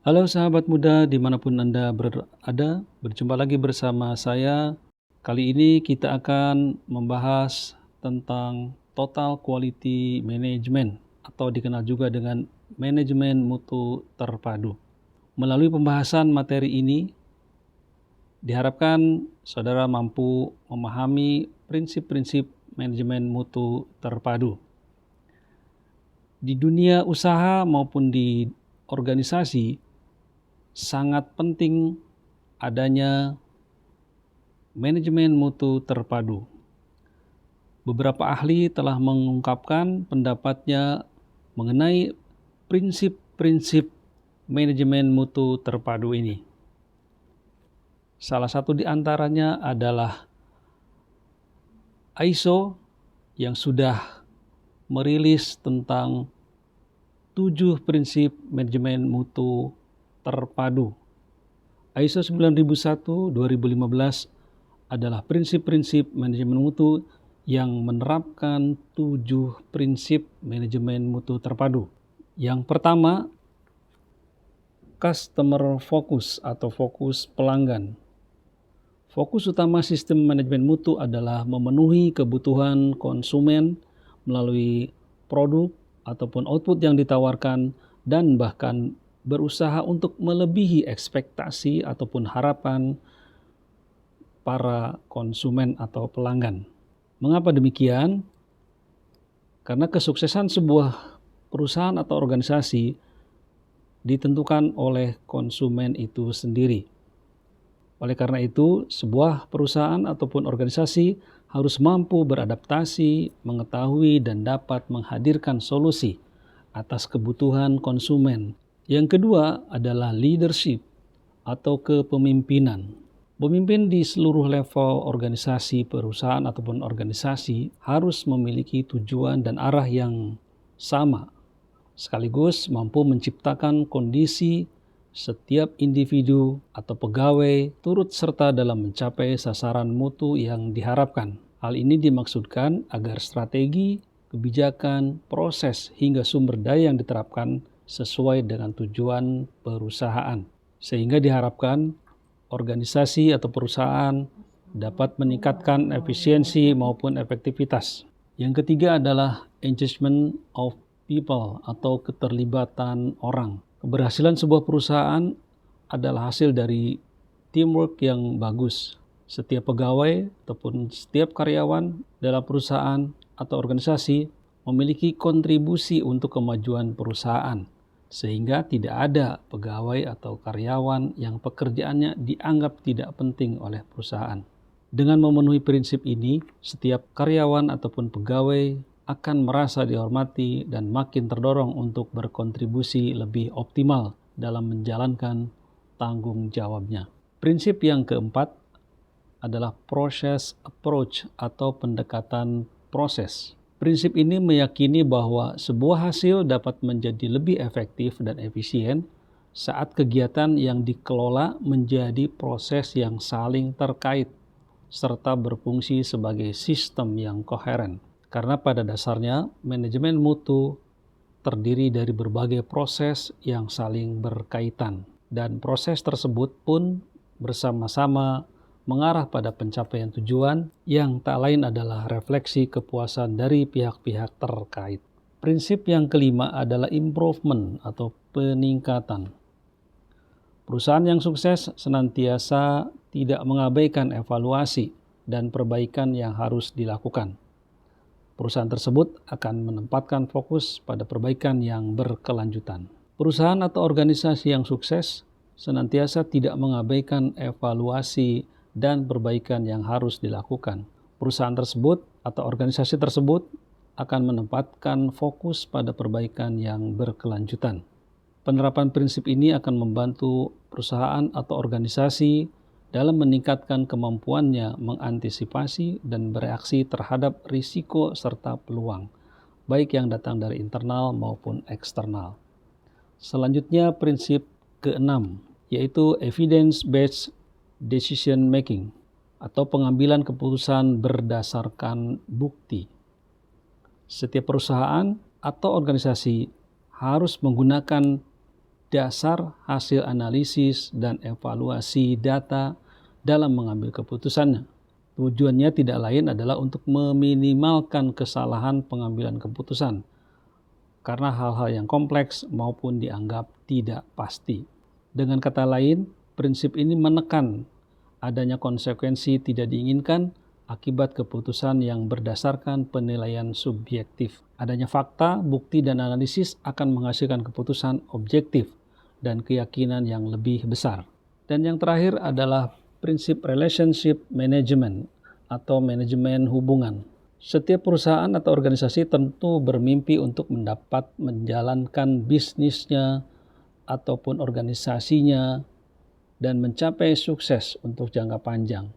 Halo sahabat muda dimanapun Anda berada, berjumpa lagi bersama saya. Kali ini kita akan membahas tentang Total Quality Management atau dikenal juga dengan manajemen mutu terpadu. Melalui pembahasan materi ini, diharapkan saudara mampu memahami prinsip-prinsip manajemen mutu terpadu. Di dunia usaha maupun di organisasi, sangat penting adanya manajemen mutu terpadu. Beberapa ahli telah mengungkapkan pendapatnya mengenai prinsip-prinsip manajemen mutu terpadu ini. Salah satu di antaranya adalah ISO yang sudah merilis tentang 7 prinsip manajemen mutu terpadu. ISO 9001 2015 adalah prinsip-prinsip manajemen mutu yang menerapkan 7 prinsip manajemen mutu terpadu. Yang pertama, customer focus atau fokus pelanggan. Fokus utama sistem manajemen mutu adalah memenuhi kebutuhan konsumen melalui produk ataupun output yang ditawarkan dan bahkan berusaha untuk melebihi ekspektasi ataupun harapan para konsumen atau pelanggan. Mengapa demikian? Karena kesuksesan sebuah perusahaan atau organisasi ditentukan oleh konsumen itu sendiri. Oleh karena itu, sebuah perusahaan ataupun organisasi harus mampu beradaptasi, mengetahui, dan dapat menghadirkan solusi atas kebutuhan konsumen. Yang kedua adalah leadership atau kepemimpinan. Pemimpin di seluruh level organisasi, perusahaan, ataupun organisasi harus memiliki tujuan dan arah yang sama, sekaligus mampu menciptakan kondisi setiap individu atau pegawai turut serta dalam mencapai sasaran mutu yang diharapkan. Hal ini dimaksudkan agar strategi, kebijakan, proses, hingga sumber daya yang diterapkan sesuai dengan tujuan perusahaan. Sehingga diharapkan organisasi atau perusahaan dapat meningkatkan efisiensi maupun efektivitas. Yang ketiga adalah engagement of people atau keterlibatan orang. Keberhasilan sebuah perusahaan adalah hasil dari teamwork yang bagus. Setiap pegawai ataupun setiap karyawan dalam perusahaan atau organisasi memiliki kontribusi untuk kemajuan perusahaan, sehingga tidak ada pegawai atau karyawan yang pekerjaannya dianggap tidak penting oleh perusahaan. Dengan memenuhi prinsip ini, setiap karyawan ataupun pegawai akan merasa dihormati dan makin terdorong untuk berkontribusi lebih optimal dalam menjalankan tanggung jawabnya. Prinsip yang keempat adalah process approach atau pendekatan proses. Prinsip ini meyakini bahwa sebuah hasil dapat menjadi lebih efektif dan efisien saat kegiatan yang dikelola menjadi proses yang saling terkait serta berfungsi sebagai sistem yang koheren. Karena pada dasarnya manajemen mutu terdiri dari berbagai proses yang saling berkaitan, dan proses tersebut pun bersama-sama mengarah pada pencapaian tujuan yang tak lain adalah refleksi kepuasan dari pihak-pihak terkait. Prinsip yang kelima adalah improvement atau peningkatan. Perusahaan yang sukses senantiasa tidak mengabaikan evaluasi dan perbaikan yang harus dilakukan. Perusahaan tersebut akan menempatkan fokus pada perbaikan yang berkelanjutan. Perusahaan atau organisasi yang sukses senantiasa tidak mengabaikan evaluasi dan perbaikan yang harus dilakukan. Perusahaan tersebut atau organisasi tersebut akan menempatkan fokus pada perbaikan yang berkelanjutan. Penerapan prinsip ini akan membantu perusahaan atau organisasi dalam meningkatkan kemampuannya mengantisipasi dan bereaksi terhadap risiko serta peluang, baik yang datang dari internal maupun eksternal. Selanjutnya prinsip keenam, yaitu evidence-based decision making atau pengambilan keputusan berdasarkan bukti. Setiap perusahaan atau organisasi harus menggunakan dasar hasil analisis dan evaluasi data dalam mengambil keputusannya. Tujuannya tidak lain adalah untuk meminimalkan kesalahan pengambilan keputusan karena hal-hal yang kompleks maupun dianggap tidak pasti. Dengan kata lain, prinsip ini menekan adanya konsekuensi tidak diinginkan akibat keputusan yang berdasarkan penilaian subjektif. Adanya fakta, bukti, dan analisis akan menghasilkan keputusan objektif dan keyakinan yang lebih besar. Dan yang terakhir adalah prinsip relationship management atau manajemen hubungan. Setiap perusahaan atau organisasi tentu bermimpi untuk mendapat menjalankan bisnisnya ataupun organisasinya dan mencapai sukses untuk jangka panjang.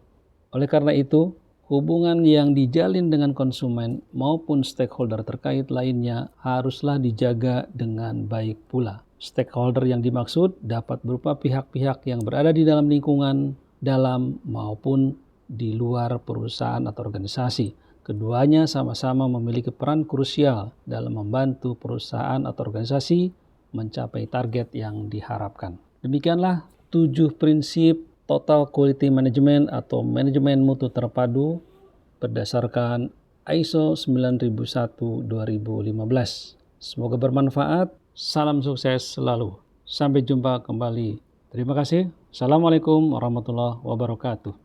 Oleh karena itu, hubungan yang dijalin dengan konsumen maupun stakeholder terkait lainnya haruslah dijaga dengan baik pula. Stakeholder yang dimaksud dapat berupa pihak-pihak yang berada di dalam lingkungan dalam maupun di luar perusahaan atau organisasi. Keduanya sama-sama memiliki peran krusial dalam membantu perusahaan atau organisasi mencapai target yang diharapkan. Demikianlah 7 prinsip Total Quality Management atau manajemen mutu terpadu berdasarkan ISO 9001-2015. Semoga bermanfaat. Salam sukses selalu. Sampai jumpa kembali. Terima kasih. Assalamualaikum warahmatullahi wabarakatuh.